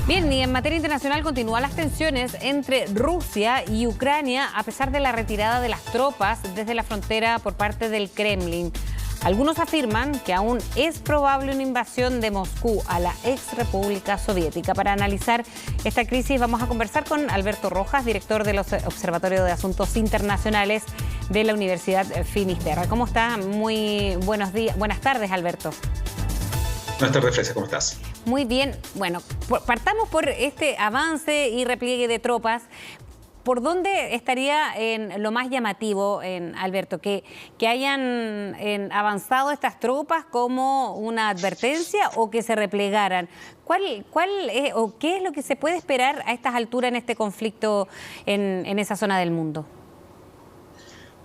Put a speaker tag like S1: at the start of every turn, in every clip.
S1: Bien, y en materia internacional continúan las tensiones entre Rusia y Ucrania a pesar de la retirada de las tropas desde la frontera por parte del Kremlin. Algunos afirman que aún es probable una invasión de Moscú a la ex República Soviética. Para analizar esta crisis vamos a conversar con Alberto Rojas, director del Observatorio de Asuntos Internacionales de la Universidad Finisterra. ¿Cómo está? Muy buenos días, buenas tardes, Alberto.
S2: Buenas tardes, Frecia, ¿cómo estás?
S1: Muy bien. Bueno, partamos por este avance y repliegue de tropas. ¿Por dónde estaría en lo más llamativo, Alberto, que hayan avanzado estas tropas como una advertencia o que se replegaran? ¿Qué es lo que se puede esperar a estas alturas en este conflicto en esa zona del mundo?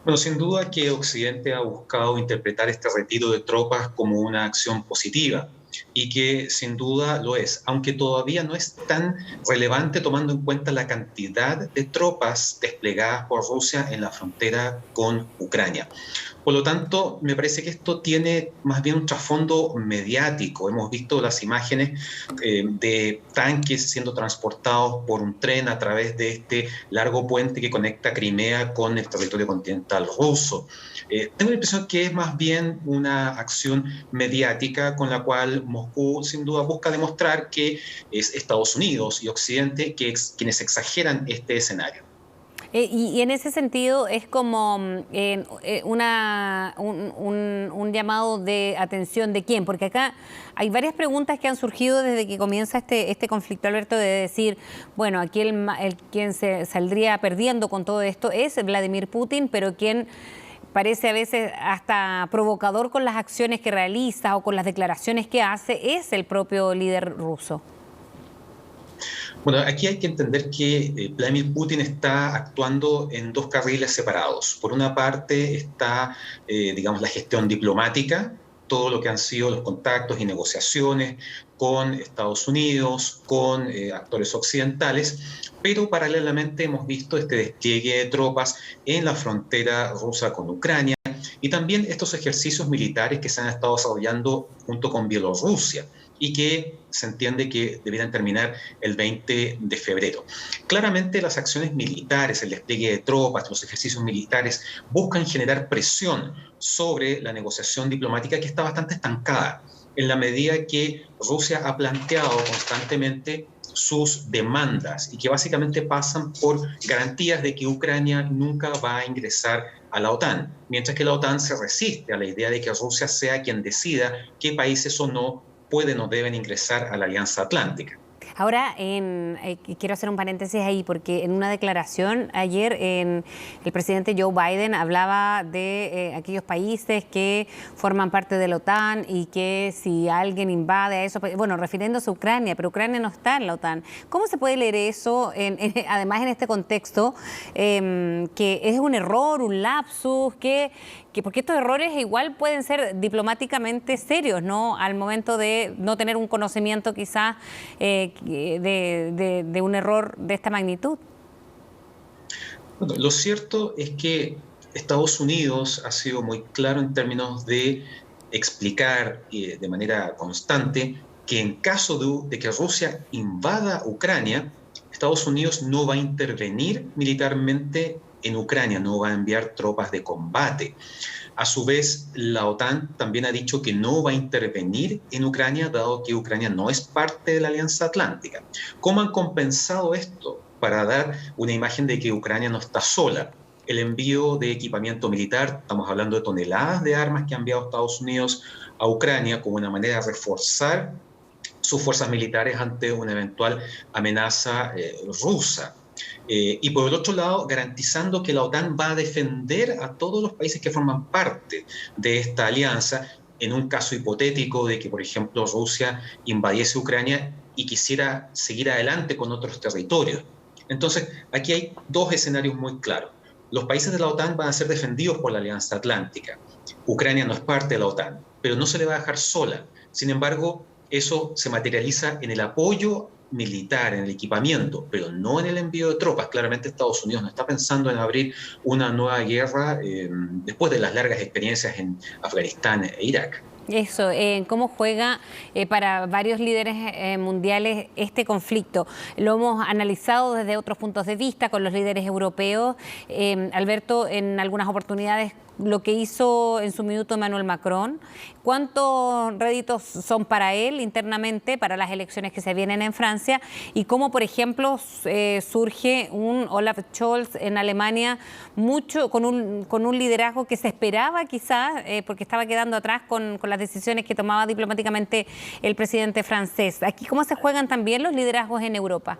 S2: Bueno, sin duda que Occidente ha buscado interpretar este retiro de tropas como una acción positiva y que sin duda lo es, aunque todavía no es tan relevante tomando en cuenta la cantidad de tropas desplegadas por Rusia en la frontera con Ucrania. Por lo tanto, me parece que esto tiene más bien un trasfondo mediático. Hemos visto las imágenes de tanques siendo transportados por un tren a través de este largo puente que conecta Crimea con el territorio continental ruso. Tengo la impresión que es más bien una acción mediática con la cual Moscú sin duda busca demostrar que es Estados Unidos y Occidente quienes exageran este escenario.
S1: Y en ese sentido es como un llamado de atención de quién, porque acá hay varias preguntas que han surgido desde que comienza este conflicto, Alberto, de decir, bueno, aquí quien se saldría perdiendo con todo esto es Vladimir Putin, pero quien parece a veces hasta provocador con las acciones que realiza o con las declaraciones que hace es el propio líder ruso.
S2: Bueno, aquí hay que entender que Vladimir Putin está actuando en dos carriles separados. Por una parte está, digamos, la gestión diplomática, todo lo que han sido los contactos y negociaciones con Estados Unidos, con actores occidentales, pero paralelamente hemos visto este despliegue de tropas en la frontera rusa con Ucrania y también estos ejercicios militares que se han estado desarrollando junto con Bielorrusia y que se entiende que debieran terminar el 20 de febrero. Claramente las acciones militares, el despliegue de tropas, los ejercicios militares buscan generar presión sobre la negociación diplomática que está bastante estancada en la medida que Rusia ha planteado constantemente sus demandas y que básicamente pasan por garantías de que Ucrania nunca va a ingresar a la OTAN, mientras que la OTAN se resiste a la idea de que Rusia sea quien decida qué países o no pueden o deben ingresar a la Alianza Atlántica.
S1: Ahora, quiero hacer un paréntesis ahí, porque en una declaración ayer el presidente Joe Biden hablaba de aquellos países que forman parte de la OTAN y que si alguien invade a eso, bueno, refiriéndose a Ucrania, pero Ucrania no está en la OTAN. ¿Cómo se puede leer eso, además en este contexto, que es un error, un lapsus, porque estos errores igual pueden ser diplomáticamente serios, ¿no? Al momento de no tener un conocimiento quizás de un error de esta magnitud.
S2: Bueno, lo cierto es que Estados Unidos ha sido muy claro en términos de explicar de manera constante que en caso de que Rusia invada Ucrania, Estados Unidos no va a intervenir militarmente en Ucrania, no va a enviar tropas de combate. A su vez, la OTAN también ha dicho que no va a intervenir en Ucrania, dado que Ucrania no es parte de la Alianza Atlántica. ¿Cómo han compensado esto? Para dar una imagen de que Ucrania no está sola. El envío de equipamiento militar, estamos hablando de toneladas de armas que ha enviado Estados Unidos a Ucrania como una manera de reforzar sus fuerzas militares ante una eventual amenaza rusa. Y por el otro lado, garantizando que la OTAN va a defender a todos los países que forman parte de esta alianza en un caso hipotético de que, por ejemplo, Rusia invadiese Ucrania y quisiera seguir adelante con otros territorios. Entonces, aquí hay dos escenarios muy claros. Los países de la OTAN van a ser defendidos por la Alianza Atlántica. Ucrania no es parte de la OTAN, pero no se le va a dejar sola. Sin embargo, eso se materializa en el apoyo militar, en el equipamiento, pero no en el envío de tropas. Claramente Estados Unidos no está pensando en abrir una nueva guerra después de las largas experiencias en Afganistán e Irak.
S1: Eso, cómo juega para varios líderes mundiales este conflicto. Lo hemos analizado desde otros puntos de vista con los líderes europeos. Alberto, en algunas oportunidades, lo que hizo en su minuto Emmanuel Macron, cuántos réditos son para él internamente, para las elecciones que se vienen en Francia, y cómo, por ejemplo, surge un Olaf Scholz en Alemania con un liderazgo que se esperaba quizás, porque estaba quedando atrás con las decisiones que tomaba diplomáticamente el presidente francés. Aquí, ¿cómo se juegan también los liderazgos en Europa?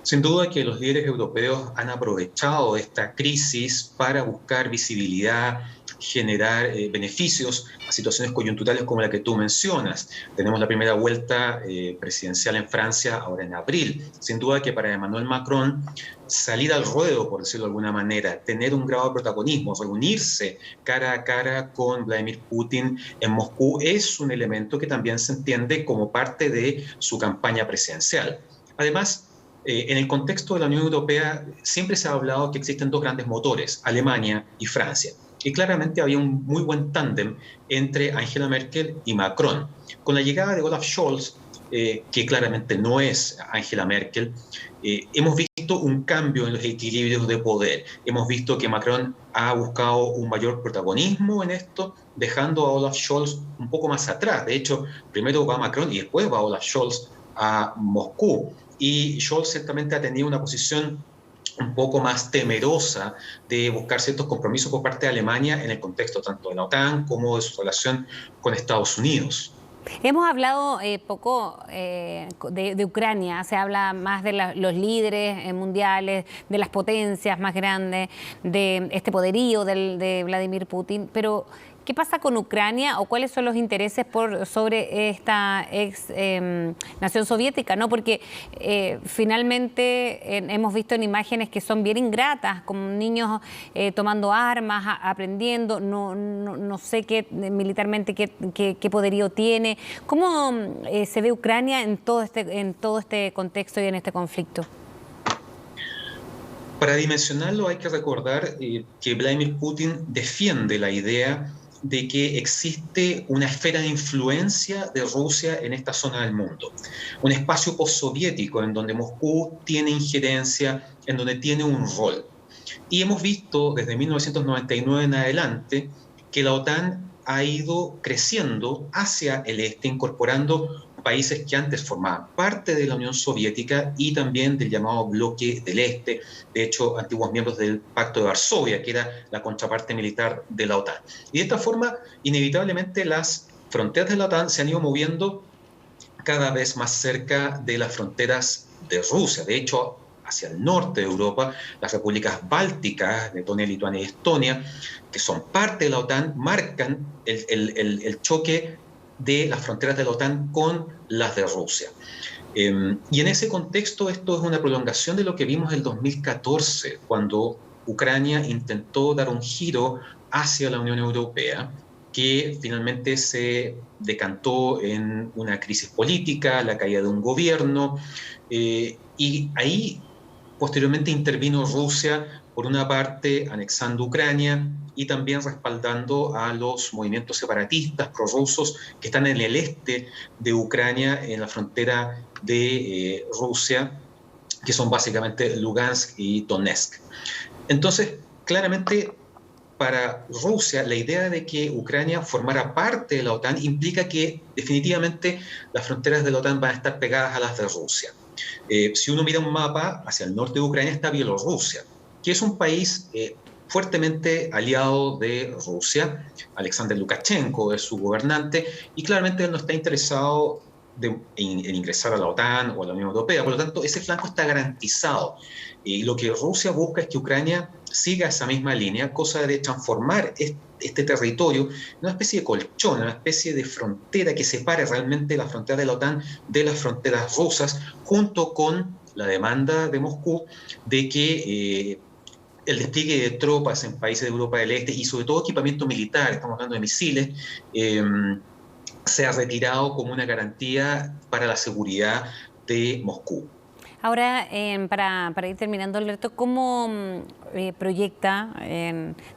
S2: Sin duda que los líderes europeos han aprovechado esta crisis para buscar visibilidad, generar beneficios a situaciones coyunturales como la que tú mencionas. Tenemos la primera vuelta presidencial en Francia ahora en abril. Sin duda que para Emmanuel Macron salir al ruedo, por decirlo de alguna manera, tener un grado de protagonismo, reunirse cara a cara con Vladimir Putin en Moscú es un elemento que también se entiende como parte de su campaña presidencial. Además, en el contexto de la Unión Europea siempre se ha hablado que existen dos grandes motores, Alemania y Francia. Y claramente había un muy buen tándem entre Angela Merkel y Macron. Con la llegada de Olaf Scholz, que claramente no es Angela Merkel, hemos visto un cambio en los equilibrios de poder. Hemos visto que Macron ha buscado un mayor protagonismo en esto, dejando a Olaf Scholz un poco más atrás. De hecho, primero va Macron y después va Olaf Scholz a Moscú. Y Scholz ciertamente ha tenido una posición un poco más temerosa de buscar ciertos compromisos por parte de Alemania en el contexto tanto de la OTAN como de su relación con Estados Unidos.
S1: Hemos hablado poco de Ucrania, se habla más de los líderes mundiales, de las potencias más grandes, de este poderío de Vladimir Putin, pero ¿qué pasa con Ucrania o cuáles son los intereses sobre esta ex nación soviética? ¿No? Porque finalmente hemos visto en imágenes que son bien ingratas, con niños tomando armas, aprendiendo, no sé militarmente qué poderío tiene. ¿Cómo se ve Ucrania en todo este contexto y en este conflicto?
S2: Para dimensionarlo hay que recordar que Vladimir Putin defiende la idea de que existe una esfera de influencia de Rusia en esta zona del mundo, un espacio postsoviético en donde Moscú tiene injerencia, en donde tiene un rol. Y hemos visto desde 1999 en adelante que la OTAN ha ido creciendo hacia el este, incorporando países que antes formaban parte de la Unión Soviética y también del llamado bloque del Este, de hecho, antiguos miembros del Pacto de Varsovia, que era la contraparte militar de la OTAN. Y de esta forma, inevitablemente, las fronteras de la OTAN se han ido moviendo cada vez más cerca de las fronteras de Rusia. De hecho, hacia el norte de Europa, las repúblicas bálticas, Letonia, Lituania y Estonia, que son parte de la OTAN, marcan el choque de las fronteras de la OTAN con las de Rusia. Y en ese contexto esto es una prolongación de lo que vimos en el 2014, cuando Ucrania intentó dar un giro hacia la Unión Europea, que finalmente se decantó en una crisis política, la caída de un gobierno, y ahí posteriormente intervino Rusia, por una parte anexando Ucrania y también respaldando a los movimientos separatistas prorrusos que están en el este de Ucrania, en la frontera de Rusia, que son básicamente Lugansk y Donetsk. Entonces, claramente, para Rusia, la idea de que Ucrania formara parte de la OTAN implica que definitivamente las fronteras de la OTAN van a estar pegadas a las de Rusia. Si uno mira un mapa, hacia el norte de Ucrania está Bielorrusia, que es un país fuertemente aliado de Rusia. Alexander Lukashenko es su gobernante y claramente él no está interesado en ingresar a la OTAN o a la Unión Europea. Por lo tanto, ese flanco está garantizado. Y lo que Rusia busca es que Ucrania siga esa misma línea, cosa de transformar este territorio en una especie de colchón, una especie de frontera que separe realmente la frontera de la OTAN de las fronteras rusas, junto con la demanda de Moscú de que el despliegue de tropas en países de Europa del Este y sobre todo equipamiento militar, estamos hablando de misiles, se ha retirado como una garantía para la seguridad de Moscú.
S1: Ahora, para ir terminando, Alberto, ¿cómo proyecta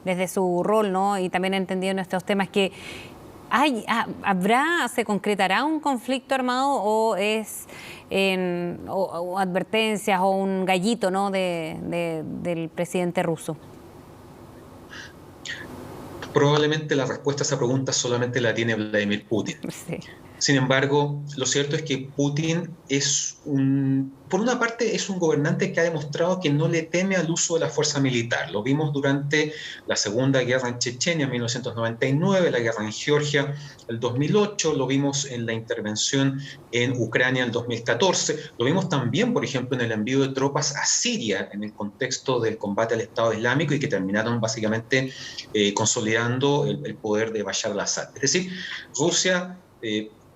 S1: desde su rol, ¿no? Y también entendido en estos temas que ¿Se concretará un conflicto armado o es o advertencias o un gallito, ¿no?, del presidente ruso?
S2: Probablemente la respuesta a esa pregunta solamente la tiene Vladimir Putin.
S1: Sí.
S2: Sin embargo, lo cierto es que Putin por una parte, es un gobernante que ha demostrado que no le teme al uso de la fuerza militar. Lo vimos durante la Segunda Guerra en Chechenia en 1999, la guerra en Georgia el 2008, lo vimos en la intervención en Ucrania el 2014, lo vimos también, por ejemplo, en el envío de tropas a Siria en el contexto del combate al Estado Islámico y que terminaron básicamente consolidando el poder de Bashar al-Assad. Es decir, Rusia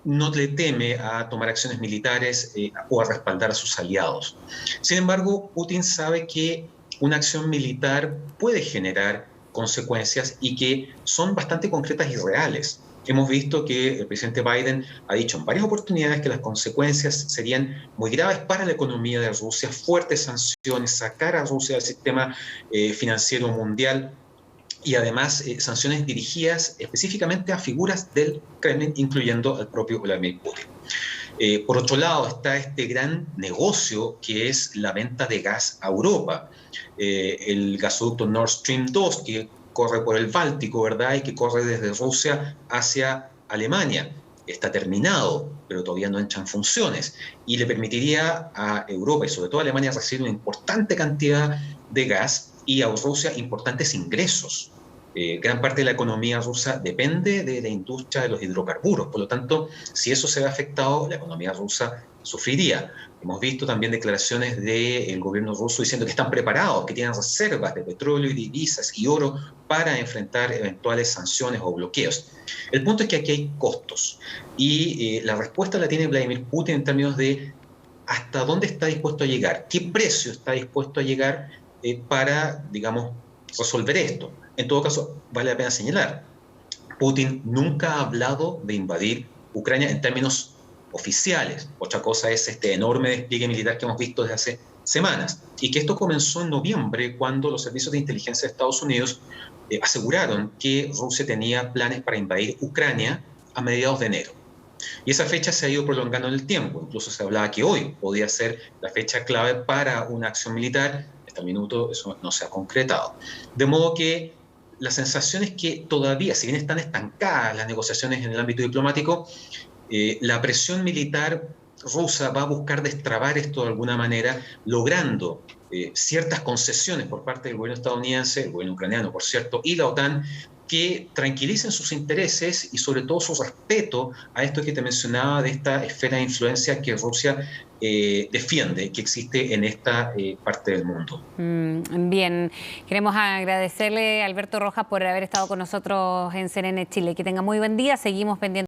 S2: no le teme a tomar acciones militares o a respaldar a sus aliados. Sin embargo, Putin sabe que una acción militar puede generar consecuencias y que son bastante concretas y reales. Hemos visto que el presidente Biden ha dicho en varias oportunidades que las consecuencias serían muy graves para la economía de Rusia, fuertes sanciones, sacar a Rusia del sistema financiero mundial, y además sanciones dirigidas específicamente a figuras del Kremlin, incluyendo al propio Vladimir Putin. Por otro lado, está este gran negocio que es la venta de gas a Europa. El gasoducto Nord Stream 2, que corre por el Báltico, ¿verdad? Y que corre desde Rusia hacia Alemania. Está terminado, pero todavía no entra en funciones. Y le permitiría a Europa y sobre todo a Alemania recibir una importante cantidad de gas y a Rusia importantes ingresos. Gran parte de la economía rusa depende de la industria de los hidrocarburos. Por lo tanto, si eso se ve afectado, la economía rusa sufriría. Hemos visto también declaraciones del gobierno ruso diciendo que están preparados, que tienen reservas de petróleo y divisas y oro para enfrentar eventuales sanciones o bloqueos. El punto es que aquí hay costos y la respuesta la tiene Vladimir Putin en términos de hasta dónde está dispuesto a llegar, qué precio está dispuesto a llegar para, digamos, resolver esto. En todo caso, vale la pena señalar, Putin nunca ha hablado de invadir Ucrania en términos oficiales. Otra cosa es este enorme despliegue militar que hemos visto desde hace semanas, y que esto comenzó en noviembre cuando los servicios de inteligencia de Estados Unidos aseguraron que Rusia tenía planes para invadir Ucrania a mediados de enero. Y esa fecha se ha ido prolongando en el tiempo. Incluso se hablaba que hoy podía ser la fecha clave para una acción militar. Hasta el minuto eso no se ha concretado. De modo que la sensación es que todavía, si bien están estancadas las negociaciones en el ámbito diplomático, la presión militar rusa va a buscar destrabar esto de alguna manera, logrando ciertas concesiones por parte del gobierno estadounidense, el gobierno ucraniano, por cierto, y la OTAN, que tranquilicen sus intereses y sobre todo su respeto a esto que te mencionaba de esta esfera de influencia que Rusia defiende, que existe en esta parte del mundo.
S1: Bien, queremos agradecerle a Alberto Rojas por haber estado con nosotros en CNN Chile. Que tenga muy buen día, seguimos pendientes.